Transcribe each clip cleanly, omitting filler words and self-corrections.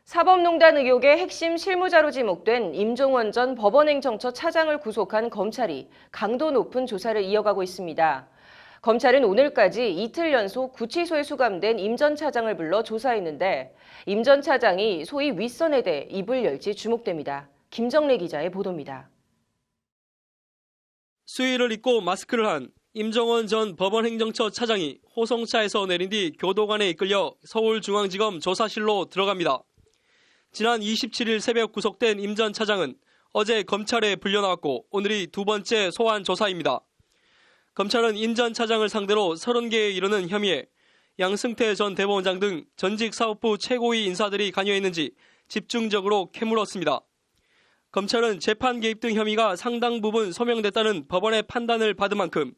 사법농단 의혹의 핵심 실무자로 지목된 임종원 전 법원행정처 차장을 구속한 검찰이 강도 높은 조사를 이어가고 있습니다. 검찰은 오늘까지 이틀 연속 구치소에 수감된 임 전 차장을 불러 조사했는데 임 전 차장이 소위 윗선에 대해 입을 열지 주목됩니다. 김정래 기자의 보도입니다. 수의를 입고 마스크를 한 임종원 전 법원행정처 차장이 호송차에서 내린 뒤 교도관에 이끌려 서울중앙지검 조사실로 들어갑니다. 지난 27일 새벽 구속된 임 전 차장은 어제 검찰에 불려나왔고 오늘이 두 번째 소환 조사입니다. 검찰은 임 전 차장을 상대로 30개에 이르는 혐의에 양승태 전 대법원장 등 전직 사법부 최고위 인사들이 관여했는지 집중적으로 캐물었습니다. 검찰은 재판 개입 등 혐의가 상당 부분 소명됐다는 법원의 판단을 받은 만큼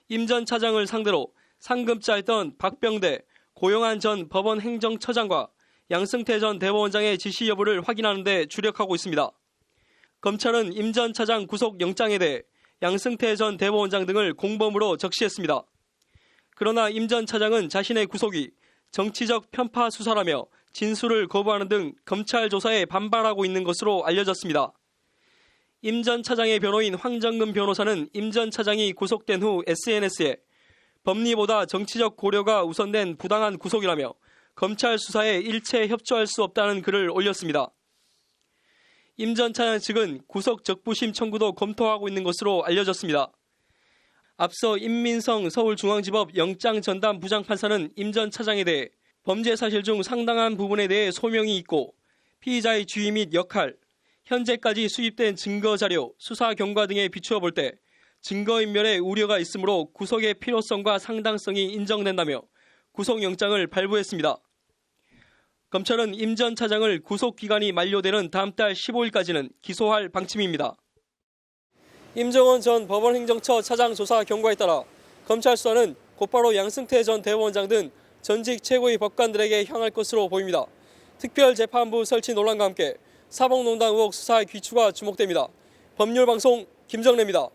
임 전 차장을 상대로 상급자였던 박병대, 고영한 전 법원 행정처장과 양승태 전 대법원장의 지시 여부를 확인하는 데 주력하고 있습니다. 검찰은 임 전 차장 구속 영장에 대해 양승태 전 대법원장 등을 공범으로 적시했습니다. 그러나 임 전 차장은 자신의 구속이 정치적 편파 수사라며 진술을 거부하는 등 검찰 조사에 반발하고 있는 것으로 알려졌습니다. 임 전 차장의 변호인 황정근 변호사는 임 전 차장이 구속된 후 SNS에 법리보다 정치적 고려가 우선된 부당한 구속이라며 검찰 수사에 일체 협조할 수 없다는 글을 올렸습니다. 임 전 차장 측은 구속 적부심 청구도 검토하고 있는 것으로 알려졌습니다. 앞서 임민성 서울중앙지법 영장전담 부장판사는 임 전 차장에 대해 범죄 사실 중 상당한 부분에 대해 소명이 있고 피의자의 주의 및 역할, 현재까지 수집된 증거 자료, 수사 경과 등에 비추어 볼 때 증거인멸의 우려가 있으므로 구속의 필요성과 상당성이 인정된다며 구속영장을 발부했습니다. 검찰은 임 전 차장을 구속기간이 만료되는 다음 달 15일까지는 기소할 방침입니다. 임종원 전 법원행정처 차장 조사 경과에 따라 검찰 수사는 곧바로 양승태 전 대법원장 등 전직 최고위 법관들에게 향할 것으로 보입니다. 특별재판부 설치 논란과 함께 사법농단 의혹 수사의 귀추가 주목됩니다. 법률방송 김정래입니다.